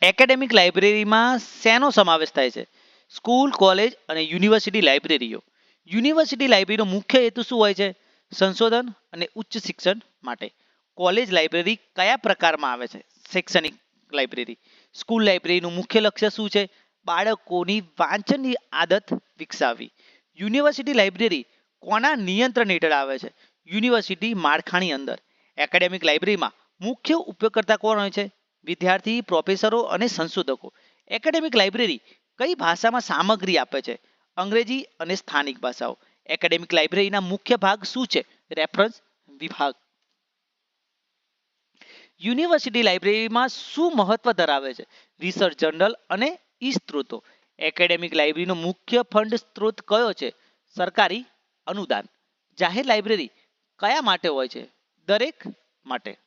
Academic લાઇબ્રેરીમાં શેનો સમાવેશ થાય છે? સ્કૂલ, કોલેજ અને યુનિવર્સિટી લાઇબ્રેરીઓ. યુનિવર્સિટી લાઇબ્રેરીનો મુખ્ય હેતુ શું હોય છે? સંશોધન અને ઉચ્ચ શિક્ષણ માટે. કોલેજ લાઇબ્રેરી કયા પ્રકારમાં આવે છે? શૈક્ષણિક લાઇબ્રેરી. સ્કૂલ લાઇબ્રેરીનું મુખ્ય લક્ષ્ય શું છે? બાળકોની વાંચનની આદત વિકસાવવી. યુનિવર્સિટી લાઇબ્રેરી કોના નિયંત્રણ હેઠળ આવે છે? યુનિવર્સિટી માળખાની અંદર. એકેડેમિક લાઇબ્રેરીમાં મુખ્ય ઉપયોગકર્તા કોણ હોય છે? વિદ્યાર્થી, પ્રોફેસરો અને સંશોધકો. એકેડેમિક લાઇબ્રેરી કઈ ભાષામાં સામગ્રી આપે છે? અંગ્રેજી અને સ્થાનિક ભાષાઓ. એકેડેમિક લાઇબ્રેરીના મુખ્ય ભાગ શું છે? રેફરન્સ વિભાગ. યુનિવર્સિટી લાઇબ્રેરીમાં શું મહત્વ ધરાવે છે? રિસર્ચ જર્નલ અને ઈ સ્ત્રોતો. એકેડેમિક લાઇબ્રેરીનો મુખ્ય ફંડ સ્ત્રોત કયો છે? સરકારી અનુદાન. જાહેર લાઇબ્રેરી કયા માટે હોય છે? દરેક માટે.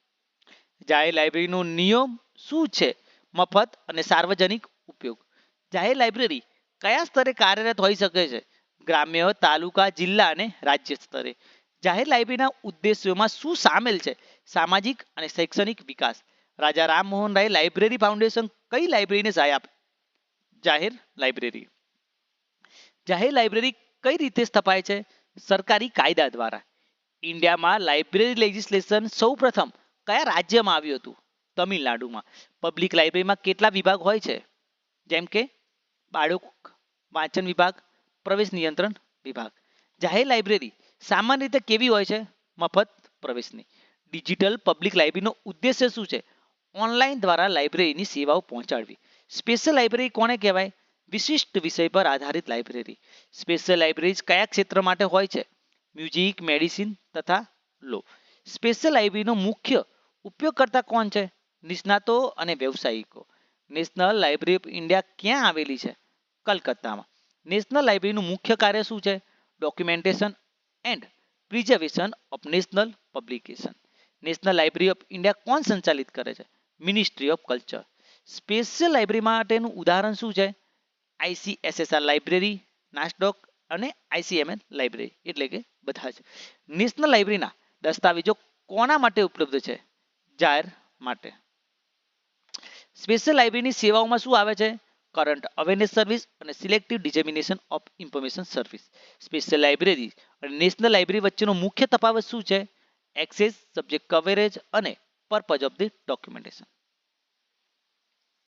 જાહેર લાઇબ્રેરીનો નિયમ શું છે? મફત અને સાર્વજનિક ઉપયોગ. જાહેર લાઇબ્રેરી કયા સ્તરે કાર્યરત હોઈ શકે છે? ગ્રામ્ય, તાલુકા, જિલ્લા અને રાજ્ય સ્તરે. જાહેર લાઇબ્રેરીના ઉદ્દેશ્યોમાં શું સામેલ છે? સામાજિક અને શૈક્ષણિક વિકાસ. રાજા રામમોહન રાય લાઇબ્રેરી ફાઉન્ડેશન કઈ લાઇબ્રેરીને સહાય આપે? જાહેર લાઇબ્રેરી. જાહેર લાઇબ્રેરી કઈ રીતે સ્થપાય છે? સરકારી કાયદા દ્વારા. ઇન્ડિયામાં લાઇબ્રેરી લેજિસ્લેશન સૌ પ્રથમ કયા રાજ્યમાં આવ્યું હતું? તમિલનાડુમાં. પબ્લિક લાઇબ્રેરીમાં કેટલા વિભાગ હોય છે? જેમ કે બાળક વાંચન વિભાગ, પ્રવેશ નિયંત્રણ વિભાગ. જાહેર લાઇબ્રેરી સામાન્ય રીતે કેવી હોય છે? મફત પ્રવેશની. ડિજિટલ પબ્લિક લાઇબ્રેરીનો ઉદ્દેશ્ય શું છે? ઓનલાઈન દ્વારા લાઇબ્રેરીની સેવાઓ પહોંચાડવી. સ્પેશિયલ લાઇબ્રેરી કોને કહેવાય? વિશિષ્ટ વિષય પર આધારિત લાઇબ્રેરી. સ્પેશિયલ લાઇબ્રેરીઝ કયા ક્ષેત્ર માટે હોય છે? મ્યુઝિક, મેડિસિન તથા લો. સ્પેશિયલ લાઇબ્રેરીનો મુખ્ય ઉપયોગકર્તા કોણ છે? નિષ્ણાતો અને વ્યવસાયિકો. નેશનલ લાઇબ્રેરી ઓફ ઇન્ડિયા ક્યાં આવેલી છે? કલકત્તામાં. નેશનલ લાઇબ્રેરીનું મુખ્ય કાર્ય શું છે? Documentation and preservation of national publication. National library of India કોણ સંચાલિત કરે છે? Ministry of culture. Special library માટેનું ઉદાહરણ શું છે? આઈસીએસએસઆર લાઇબ્રેરી, નાસ્ડોક અને આઈસીએમએલ લાઇબ્રેરી, એટલે કે બધા જ. નેશનલ લાઇબ્રેરીના દસ્તાવેજો કોના માટે ઉપલબ્ધ છે? જાહેર માટે. સ્પેશિયલ લાઇબ્રેરીની સેવાઓમાં શું આવે છે? કરંટ અવેરનેસ સર્વિસ અને selective dissemination of information service. Special library અને નેશનલ લાઇબ્રેરી વચ્ચેનો મુખ્ય તફાવત શું છે? એક્સેસ, સબ્જેક્ટ કવરેજ અને પર્પઝ ઓફ ધ ડોક્યુમેન્ટેશન.